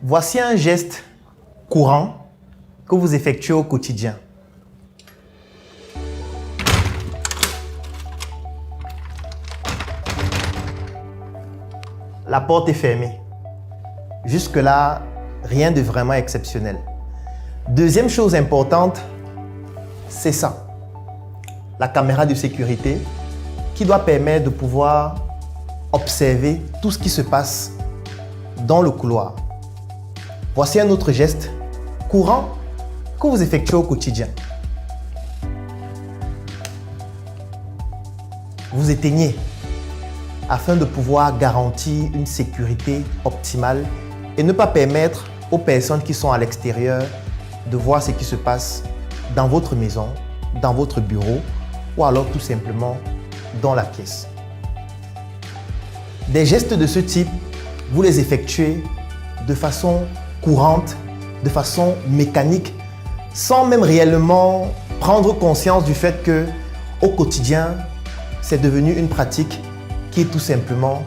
Voici un geste courant que vous effectuez au quotidien. La porte est fermée. Jusque-là, rien de vraiment exceptionnel. Deuxième chose importante, c'est ça. La caméra de sécurité qui doit permettre de pouvoir observer tout ce qui se passe dans le couloir. Voici un autre geste courant que vous effectuez au quotidien. Vous éteignez afin de pouvoir garantir une sécurité optimale et ne pas permettre aux personnes qui sont à l'extérieur de voir ce qui se passe dans votre maison, dans votre bureau ou alors tout simplement dans la pièce. Des gestes de ce type, vous les effectuez de façon courante, de façon mécanique, sans même réellement prendre conscience du fait que au quotidien, c'est devenu une pratique qui est tout simplement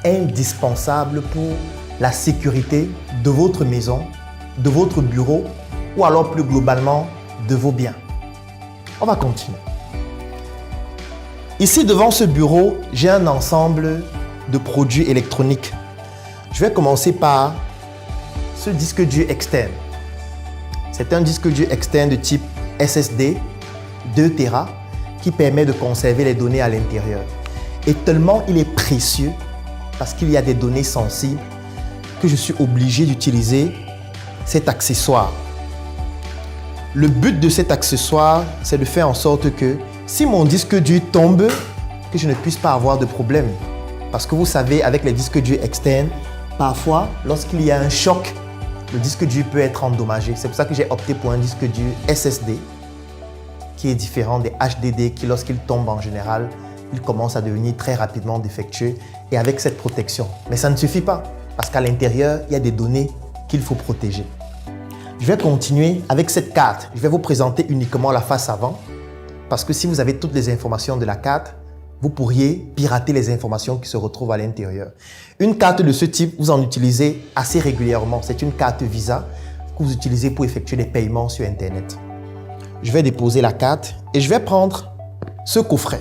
indispensable pour la sécurité de votre maison, de votre bureau ou alors plus globalement de vos biens. On va continuer. Ici devant ce bureau, j'ai un ensemble de produits électroniques. Je vais commencer par ce disque dur externe. C'est un disque dur externe de type SSD 2 Tera qui permet de conserver les données à l'intérieur. Et tellement il est précieux parce qu'il y a des données sensibles que je suis obligé d'utiliser cet accessoire. Le but de cet accessoire, c'est de faire en sorte que si mon disque dur tombe, que je ne puisse pas avoir de problème. Parce que vous savez, avec les disques durs externes, parfois, lorsqu'il y a un choc, le disque dur peut être endommagé. C'est pour ça que j'ai opté pour un disque dur SSD qui est différent des HDD qui, lorsqu'ils tombent en général, ils commencent à devenir très rapidement défectueux et avec cette protection. Mais ça ne suffit pas parce qu'à l'intérieur, il y a des données qu'il faut protéger. Je vais continuer avec cette carte. Je vais vous présenter uniquement la face avant parce que si vous avez toutes les informations de la carte, vous pourriez pirater les informations qui se retrouvent à l'intérieur. Une carte de ce type, vous en utilisez assez régulièrement. C'est une carte Visa que vous utilisez pour effectuer des paiements sur Internet. Je vais déposer la carte et je vais prendre ce coffret.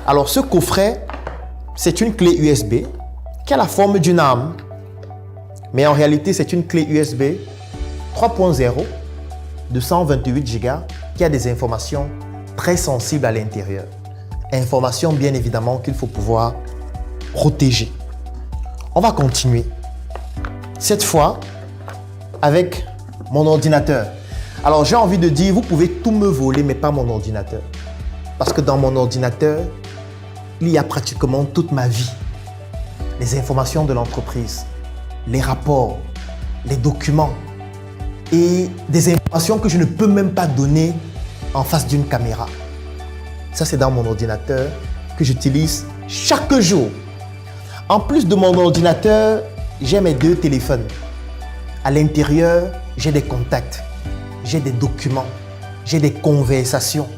Alors, ce coffret, c'est une clé USB qui a la forme d'une arme. Mais en réalité, c'est une clé USB 3.0 de 128 Go qui a des informations très sensibles à l'intérieur. Informations, bien évidemment, qu'il faut pouvoir protéger. On va continuer. Cette fois, avec mon ordinateur. Alors, j'ai envie de dire, vous pouvez tout me voler, mais pas mon ordinateur. Parce que dans mon ordinateur, il y a pratiquement toute ma vie. Les informations de l'entreprise, les rapports, les documents et des informations que je ne peux même pas donner en face d'une caméra. Ça, c'est dans mon ordinateur que j'utilise chaque jour. En plus de mon ordinateur, j'ai mes 2 téléphones. À l'intérieur, j'ai des contacts, j'ai des documents, j'ai des conversations.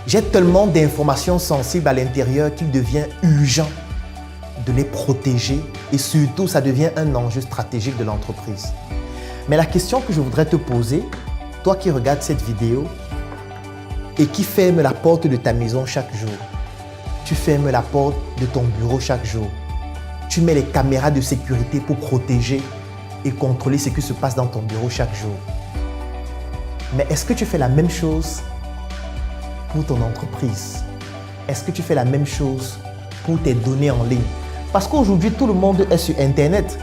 J'ai tellement d'informations sensibles à l'intérieur qu'il devient urgent de les protéger et surtout, ça devient un enjeu stratégique de l'entreprise. Mais la question que je voudrais te poser, toi qui regardes cette vidéo et qui ferme la porte de ta maison chaque jour, tu fermes la porte de ton bureau chaque jour, tu mets les caméras de sécurité pour protéger et contrôler ce qui se passe dans ton bureau chaque jour. Mais est-ce que tu fais la même chose pour ton entreprise? Est-ce que tu fais la même chose pour tes données en ligne? Parce qu'aujourd'hui, tout le monde est sur Internet.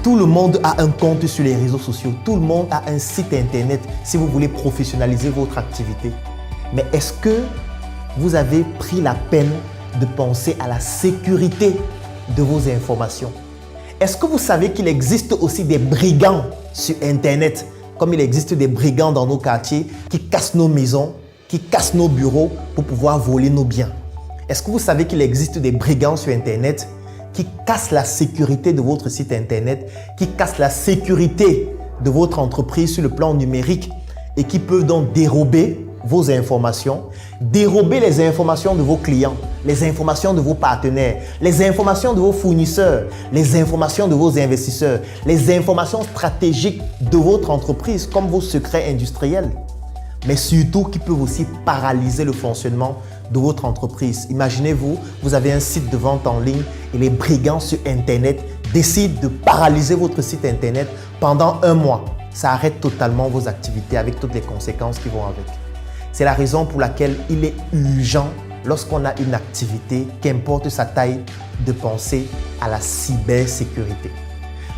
Tout le monde a un compte sur les réseaux sociaux. Tout le monde a un site Internet si vous voulez professionnaliser votre activité. Mais est-ce que vous avez pris la peine de penser à la sécurité de vos informations? Est-ce que vous savez qu'il existe aussi des brigands sur Internet, comme il existe des brigands dans nos quartiers qui cassent nos maisons, qui cassent nos bureaux pour pouvoir voler nos biens? Est-ce que vous savez qu'il existe des brigands sur Internet qui cassent la sécurité de votre site Internet, qui cassent la sécurité de votre entreprise sur le plan numérique et qui peuvent donc dérober vos informations, dérober les informations de vos clients, les informations de vos partenaires, les informations de vos fournisseurs, les informations de vos investisseurs, les informations stratégiques de votre entreprise comme vos secrets industriels, mais surtout qui peuvent aussi paralyser le fonctionnement de votre entreprise. Imaginez-vous, vous avez un site de vente en ligne et les brigands sur Internet décident de paralyser votre site Internet pendant 1 mois. Ça arrête totalement vos activités avec toutes les conséquences qui vont avec. C'est la raison pour laquelle il est urgent, lorsqu'on a une activité, qu'importe sa taille, de penser à la cybersécurité.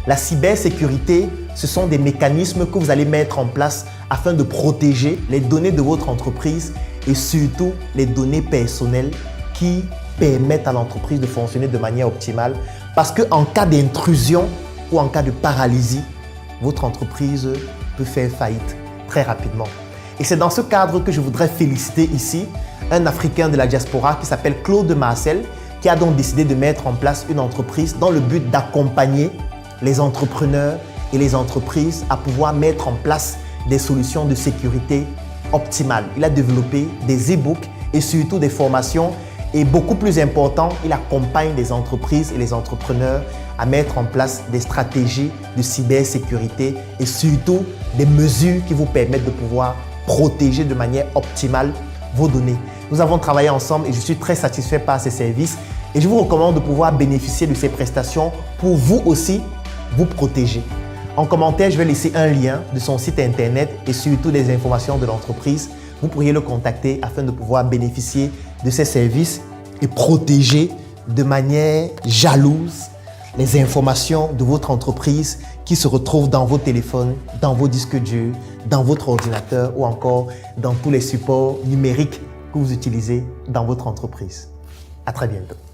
La cybersécurité, ce sont des mécanismes que vous allez mettre en place afin de protéger les données de votre entreprise et surtout les données personnelles qui permettent à l'entreprise de fonctionner de manière optimale. Parce qu'en cas d'intrusion ou en cas de paralysie, votre entreprise peut faire faillite très rapidement. Et c'est dans ce cadre que je voudrais féliciter ici un Africain de la diaspora qui s'appelle Claude Marcel, qui a donc décidé de mettre en place une entreprise dans le but d'accompagner les entrepreneurs et les entreprises à pouvoir mettre en place des solutions de sécurité optimales. Il a développé des e-books et surtout des formations et beaucoup plus important, il accompagne les entreprises et les entrepreneurs à mettre en place des stratégies de cybersécurité et surtout des mesures qui vous permettent de pouvoir protéger de manière optimale vos données. Nous avons travaillé ensemble et je suis très satisfait par ces services et je vous recommande de pouvoir bénéficier de ces prestations pour vous aussi vous protéger. En commentaire, je vais laisser un lien de son site internet et surtout des informations de l'entreprise. Vous pourriez le contacter afin de pouvoir bénéficier de ces services et protéger de manière jalouse les informations de votre entreprise qui se retrouvent dans vos téléphones, dans vos disques durs, dans votre ordinateur ou encore dans tous les supports numériques que vous utilisez dans votre entreprise. À très bientôt.